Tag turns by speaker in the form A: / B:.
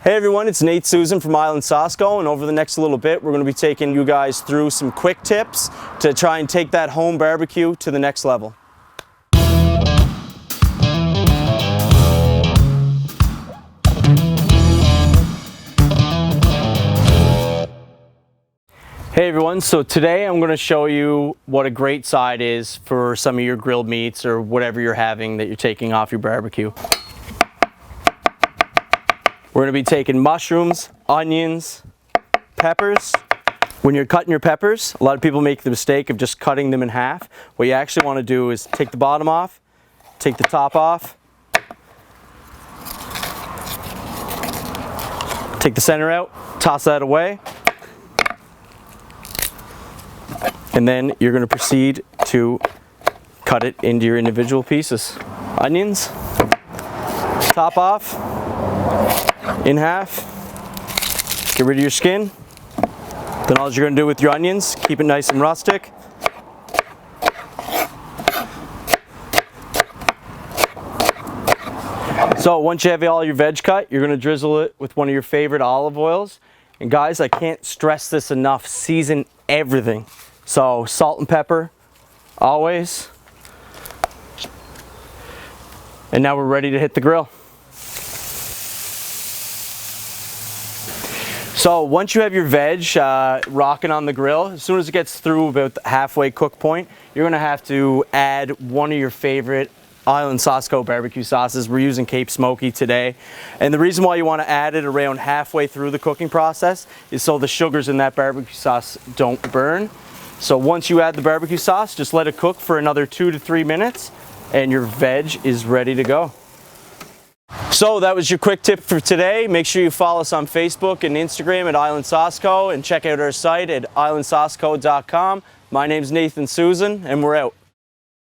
A: Hey everyone, it's Nathan Susin from Island Sosco, and over the next little bit we're going to be taking you guys through some quick tips to try and take that home barbecue to the next level. Hey everyone, so today I'm going to show you what a great side is for some of your grilled meats or whatever you're having that you're taking off your barbecue. We're going to be taking mushrooms, onions, peppers. When you're cutting your peppers, a lot of people make the mistake of just cutting them in half. What you actually want to do is take the bottom off, take the top off, take the center out, toss that away, and then you're going to proceed to cut it into your individual pieces. Onions, top off, in half, get rid of your skin. Then all you're going to do with your onions, keep it nice and rustic. So once you have all your veg cut, you're going to drizzle it with one of your favorite olive oils. And guys, I can't stress this enough, season everything. So salt and pepper, always. And now we're ready to hit the grill. So once you have your veg rocking on the grill, as soon as it gets through about the halfway cook point, you're gonna have to add one of your favorite Island Sosco barbecue sauces. We're using Cape Smoky today. And the reason why you wanna add it around halfway through the cooking process is so the sugars in that barbecue sauce don't burn. So once you add the barbecue sauce, just let it cook for another 2 to 3 minutes and your veg is ready to go. So that was your quick tip for today. Make sure you follow us on Facebook and Instagram at Island Sosco and check out our site at islandsosco.com. My name's Nathan Susin and we're out.